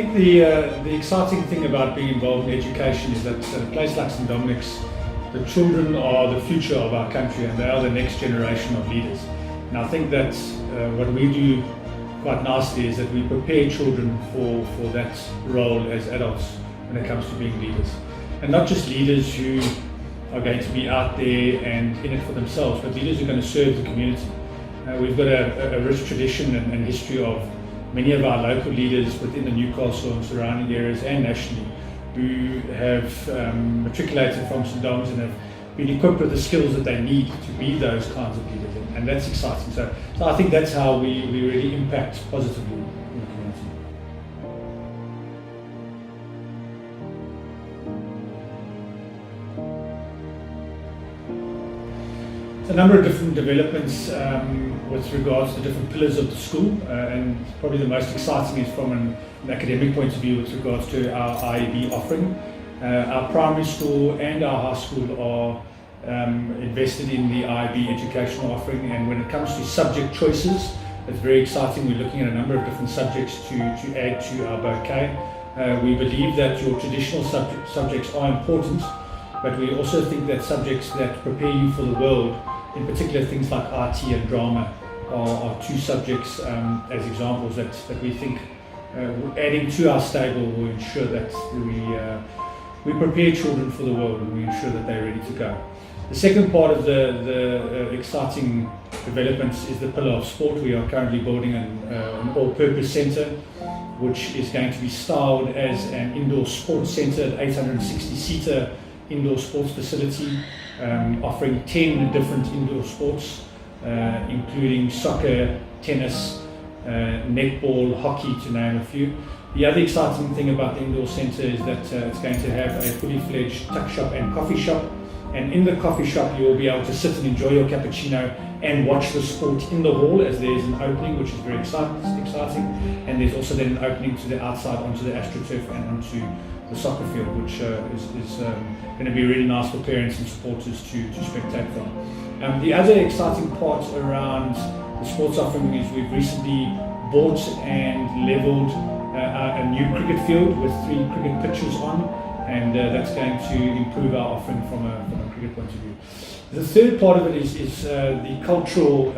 think the exciting thing about being involved in education is that at a place like St Dominics, the children are the future of our country and they are the next generation of leaders. And I think that what we do quite nicely is that we prepare children for that role as adults when it comes to being leaders. And not just leaders who are going to be out there and in it for themselves, but leaders who are going to serve the community. We've got a rich tradition and history of many of our local leaders within the Newcastle and surrounding areas and nationally who have matriculated from St Dominics and have been equipped with the skills that they need to be those kinds of leaders, and that's exciting. So I think that's how we really impact positively in the community. A number of different developments with regards to different pillars of the school, and probably the most exciting is from an academic point of view with regards to our IEB offering. Our primary school and our high school are invested in the IEB educational offering, and when it comes to subject choices, it's very exciting. We're looking at a number of different subjects to add to our bouquet. We believe that your traditional subjects are important, but we also think that subjects that prepare you for the world, in particular things like IT and drama, are two subjects as examples that we think adding to our stable will ensure that we prepare children for the world and we ensure that they're ready to go. The second part of the exciting developments is the pillar of sport. We are currently building an all-purpose centre which is going to be styled as an indoor sports centre, an 860-seater indoor sports facility, offering 10 different indoor sports, including soccer, tennis, netball, hockey, to name a few. The other exciting thing about the indoor centre is that it's going to have a fully fledged tuck shop and coffee shop, and in the coffee shop you will be able to sit and enjoy your cappuccino and watch the sport in the hall, as there's an opening which is very exciting, and there's also then an opening to the outside onto the AstroTurf and onto the soccer field, which is going to be really nice for parents and supporters to spectate from. The other exciting part around the sports offering is we've recently bought and levelled a new cricket field with 3 cricket pitches on, and that's going to improve our offering from a cricket point of view. The third part of it is the cultural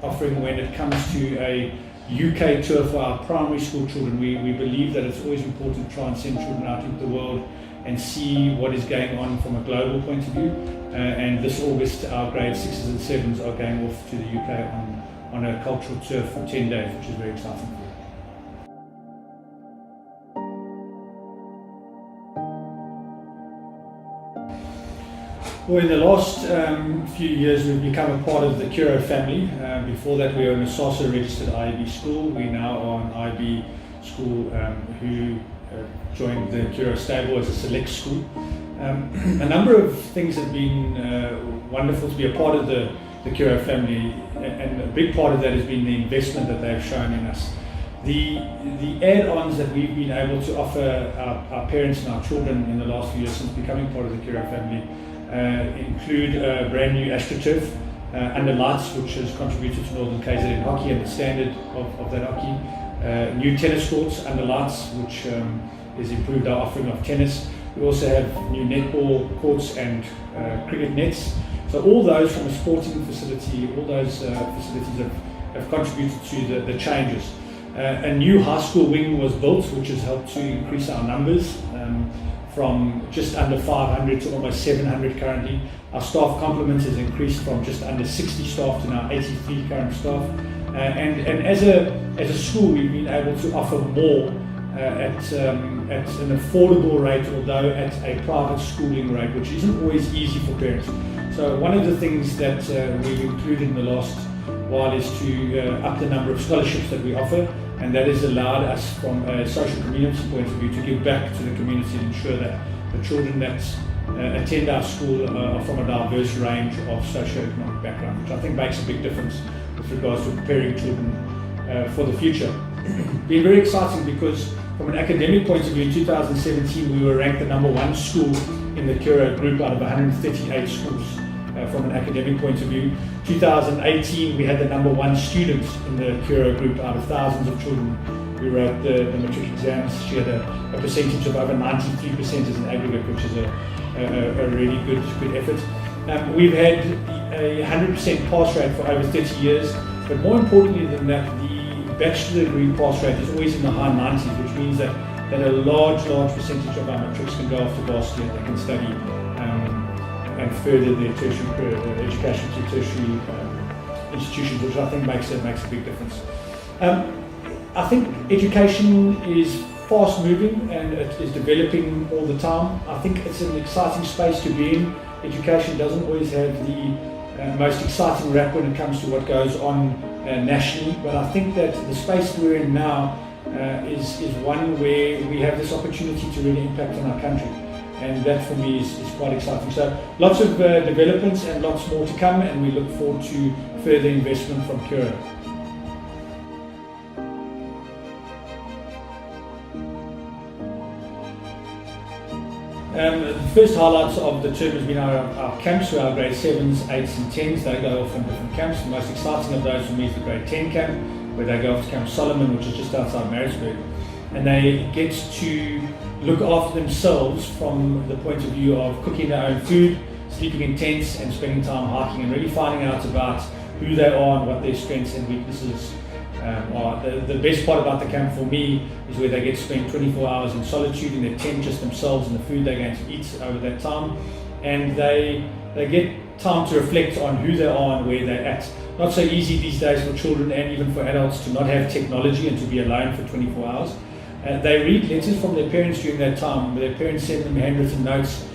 offering when it comes to a UK tour for our primary school children. We believe that it's always important to try and send children out into the world and see what is going on from a global point of view. And this August, our grade 6s and 7s are going off to the UK on a cultural tour for 10 days, which is very exciting. Well, in the last few years, we've become a part of the Curo family. Before that, we were in a SASA registered IEB school. We now are an IEB school who joined the Curo stable as a select school. A number of things have been wonderful to be a part of the Curo family, and a big part of that has been the investment that they've shown in us. The add-ons that we've been able to offer our parents and our children in the last few years since becoming part of the Curo family include a brand new AstroTurf under lights, which has contributed to Northern KZN hockey and the standard of that hockey. New tennis courts under lights, which has improved our offering of tennis. We also have new netball courts and cricket nets. So all those from a sporting facility, all those facilities have contributed to the changes. A new high school wing was built, which has helped to increase our numbers from just under 500 to almost 700 currently. Our staff complement has increased from just under 60 staff to now 83 current staff. And as a school, we've been able to offer more at an affordable rate, although at a private schooling rate, which isn't always easy for parents. So one of the things that we've included in the last while is to up the number of scholarships that we offer, and that has allowed us from a social community point of view to give back to the community and ensure that the children that attend our school are from a diverse range of socio-economic background, which I think makes a big difference with regards to preparing children for the future. Been very exciting because from an academic point of view, in 2017 we were ranked the #1 school in the Curo group out of 138 schools. From an academic point of view, 2018 we had the #1 students in the Curo group out of thousands of children who wrote the matric exams. She had a percentage of over 93% as an aggregate, which is a really good effort. We've had a 100% pass rate for over 30 years, but more importantly than that, the bachelor degree pass rate is always in the high 90s, which means that a large percentage of our matrics can go off to varsity and they can study and further their tertiary education to tertiary institutions, which I think makes a big difference. I think education is fast moving and it is developing all the time. I think it's an exciting space to be in. Education doesn't always have the most exciting rap when it comes to what goes on nationally, but I think that the space we're in now is one where we have this opportunity to really impact on our country, and that for me is quite exciting. So lots of developments and lots more to come, and we look forward to further investment from Pura. The first highlights of the term has been our camps, where our grade 7s, 8s and 10s, they go off on different camps. The most exciting of those for me is the grade 10 camp, where they go off to Camp Solomon, which is just outside Maritzburg. And they get to look after themselves from the point of view of cooking their own food, sleeping in tents and spending time hiking and really finding out about who they are and what their strengths and weaknesses are. The best part about the camp for me is where they get to spend 24 hours in solitude in their tent, just themselves and the food they're going to eat over that time. And they get time to reflect on who they are and where they're at. Not so easy these days for children and even for adults to not have technology and to be alone for 24 hours. They read letters from their parents during that time. Their parents send them handwritten notes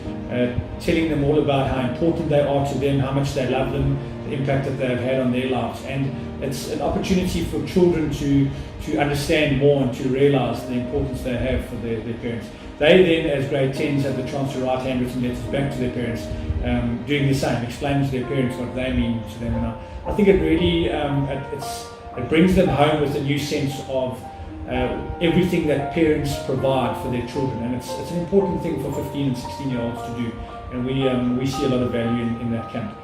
telling them all about how important they are to them, how much they love them, the impact that they've had on their lives. And it's an opportunity for children to understand more and to realise the importance they have for their parents. They then, as grade 10s, have the chance to write handwritten letters back to their parents, doing the same, explaining to their parents what they mean to them. And I think it really it brings them home with a new sense of everything that parents provide for their children, and it's an important thing for 15 and 16-year-olds to do, and we see a lot of value in that camp.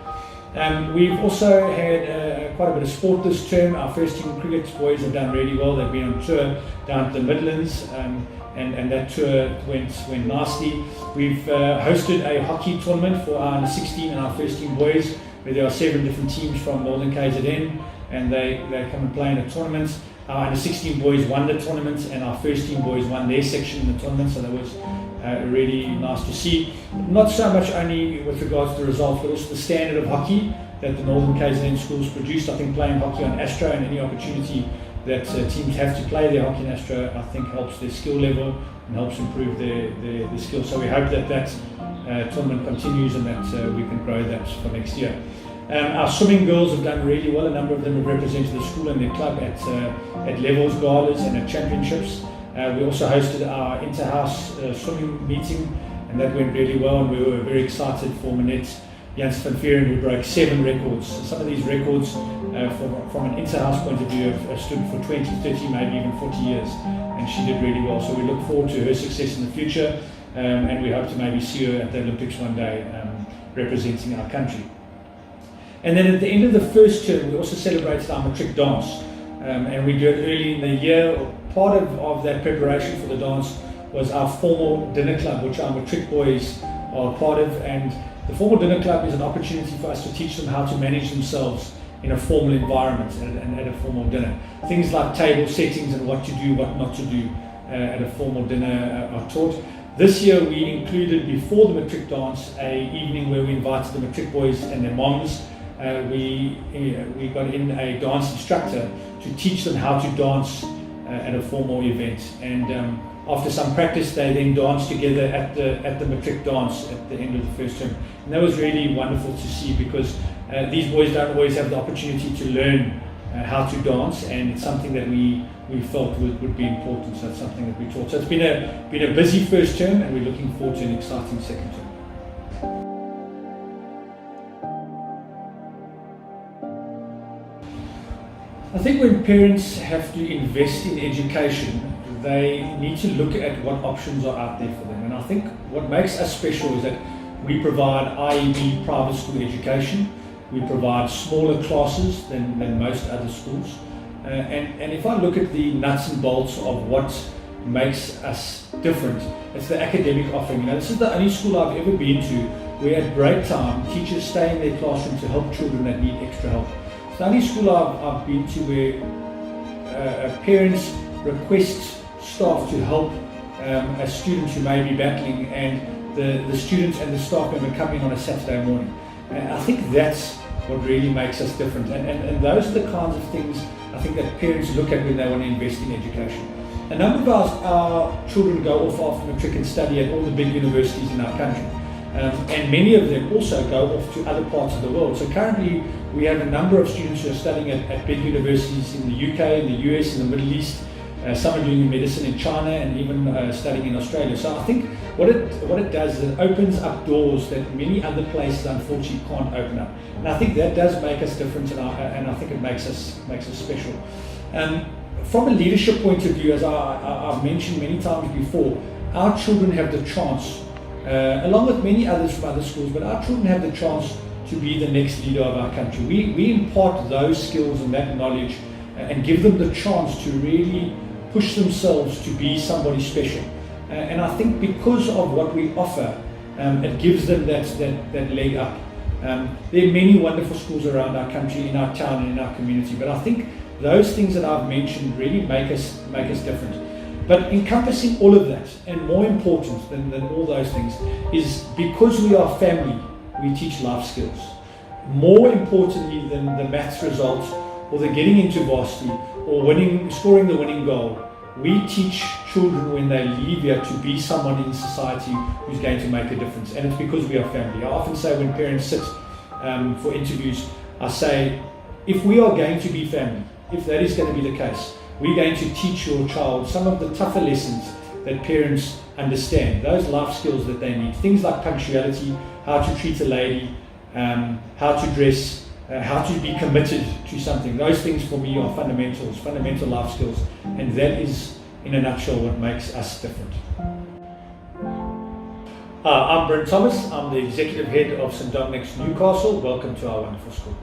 We've also had quite a bit of sport this term. Our first team cricket boys have done really well. They've been on tour down to the Midlands, and that tour went nicely. We've hosted a hockey tournament for our under 16 and our first team boys, where there are 7 different teams from Northern KZN, and they come and play in the tournaments. Our under 16 boys won the tournament, and our first team boys won their section in the tournament, so that was really nice to see. Not so much only with regards to the results, but also the standard of hockey that the Northern KZN schools produced. I think playing hockey on Astro and any opportunity that teams have to play their hockey on Astro, I think helps their skill level and helps improve their skills. So we hope that tournament continues and that we can grow that for next year. Our swimming girls have done really well. A number of them have represented the school and their club at levels, galas and at championships. We also hosted our inter-house swimming meeting, and that went really well, and we were very excited for Manette Jans van Vieren, who broke 7 records. Some of these records from an inter-house point of view have stood for 20, 30, maybe even 40 years, and she did really well. So we look forward to her success in the future, and we hope to maybe see her at the Olympics one day representing our country. And then at the end of the first term, we also celebrated our matric dance, and we do it early in the year. Part of that preparation for the dance was our formal dinner club, which our matric boys are part of, and the formal dinner club is an opportunity for us to teach them how to manage themselves in a formal environment and at a formal dinner. Things like table settings and what to do, what not to do at a formal dinner are taught. This year we included, before the matric dance, a evening where we invited the matric boys and their moms. We got in a dance instructor to teach them how to dance at a formal event, and after some practice they then danced together at the matric dance at the end of the first term, and that was really wonderful to see, because these boys don't always have the opportunity to learn how to dance, and it's something that we felt would be important, so it's something that we taught. So it's been a busy first term, and we're looking forward to an exciting second term. I think when parents have to invest in education, they need to look at what options are out there for them. And I think what makes us special is that we provide IEB private school education. We provide smaller classes than most other schools. And if I look at the nuts and bolts of what makes us different, it's the academic offering. This is the only school I've ever been to where at break time teachers stay in their classroom to help children that need extra help. It's the only school I've been to where parents request staff to help a student who may be battling, and the student and the staff member come in on a Saturday morning. And I think that's what really makes us different, and those are the kinds of things I think that parents look at when they want to invest in education. A number of our children go off after matric and study at all the big universities in our country, and many of them also go off to other parts of the world. So currently we have a number of students who are studying at big universities in the UK, in the US, in the Middle East. Some are doing medicine in China and even studying in Australia. So I think what it does is it opens up doors that many other places unfortunately can't open up. And I think that does make us different, and I think it makes us special. From a leadership point of view, as I've mentioned many times before, our children have the chance, along with many others from other schools, but our children have the chance to be the next leader of our country. We impart those skills and that knowledge and give them the chance to really push themselves to be somebody special. And I think because of what we offer, it gives them that leg up. There are many wonderful schools around our country, in our town and in our community, but I think those things that I've mentioned really make us different. But encompassing all of that, and more important than all those things, is because we are family, we teach life skills. More importantly than the maths results or the getting into varsity or scoring the winning goal, we teach children when they leave here to be someone in society who's going to make a difference. And it's because we are family. I often say when parents sit for interviews, I say, if we are going to be family, if that is going to be the case, we're going to teach your child some of the tougher lessons that parents understand, those life skills that they need. Things like punctuality, how to treat a lady, how to dress, how to be committed to something. Those things for me are fundamentals, fundamental life skills, and that is, in a nutshell, what makes us different. I'm Bryn Thomas. I'm the Executive Head of St Dominics Newcastle. Welcome to our wonderful school.